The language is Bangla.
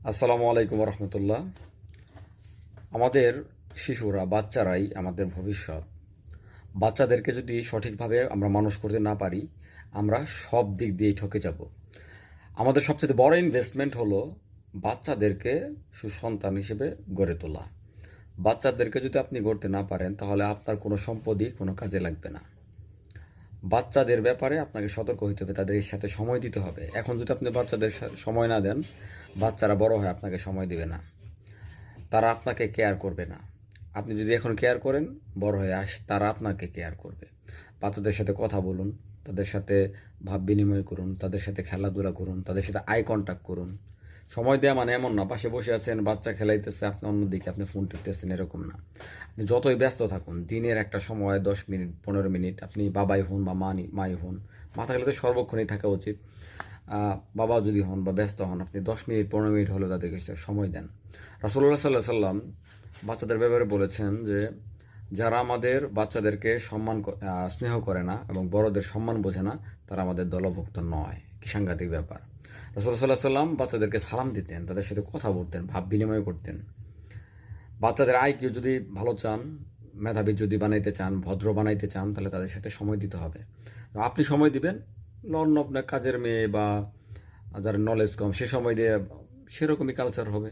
আসসালামু আলাইকুম রহমতুল্লাহ। আমাদের শিশুরা বাচ্চারাই আমাদের ভবিষ্যৎ। বাচ্চাদেরকে যদি সঠিকভাবে আমরা মানুষ করতে না পারি, আমরা সব দিক দিয়েই ঠকে যাব। আমাদের সবচেয়ে বড় ইনভেস্টমেন্ট হলো বাচ্চাদেরকে সুসন্তান হিসেবে গড়ে তোলা। বাচ্চাদেরকে যদি আপনি গড়তে না পারেন, তাহলে আপনার কোনো সম্পদই কোনো কাজে লাগবে না। বাচ্চাদের ব্যাপারে আপনাকে সতর্ক হতে হবে, তাদের সাথে সময় দিতে হবে। এখন যদি আপনি বাচ্চাদের সময় না দেন, বাচ্চারা বড় হয়ে আপনাকে সময় দিবে না, তারা আপনাকে কেয়ার করবে না। আপনি যদি এখন কেয়ার করেন, বড় হয়ে তারা আপনাকে কেয়ার করবে। বাচ্চাদের সাথে কথা বলুন, তাদের সাথে ভাব বিনিময় করুন, তাদের সাথে খেলাধুলা করুন, তাদের সাথে আই কন্ট্যাক্ট করুন। সময় দেওয়া মানে এমন না পাশে বসে আছেন, বাচ্চা খেলাইতেছে, আপনি অন্যদিকে আপনি ফোন টিপতেছেন, এরকম না। আপনি যতই ব্যস্ত থাকুন, দিনের একটা সময় 10 মিনিট 15 মিনিট আপনি বাবাই হন বা মাই হন, মাথা গেলে তো সর্বক্ষণই থাকা উচিত। বাবা যদি হন বা ব্যস্ত হন, আপনি 10 মিনিট 15 মিনিট হলেও তাদেরকে সময় দেন। রাসূলুল্লাহ সাল্লাল্লাহু আলাইহি সাল্লাম বাচ্চাদের ব্যাপারে বলেছেন যে, যারা আমাদের বাচ্চাদেরকে স্নেহ করে না এবং বড়দের সম্মান বোঝে না, তারা আমাদের দলভুক্ত নয়। কি সাংঘাতিক ব্যাপার! রাসূলুল্লাহ সাল্লাল্লাহু আলাইহি সাল্লাম বাচ্চাদেরকে সালাম দিতেন, তাদের সাথে কথা বলতেন, ভাব বিনিময় করতেন। বাচ্চাদের আইকিউ যদি ভালো চান, মেধাবী যদি বানাইতে চান, ভদ্র বানাইতে চান, তাহলে তাদের সাথে সময় দিতে হবে। আপনি সময় দিবেন, অন্য আপনার কাজের মেয়ে বা যারা নলেজ কম, সে সময় দিয়ে সেরকমই কালচার হবে।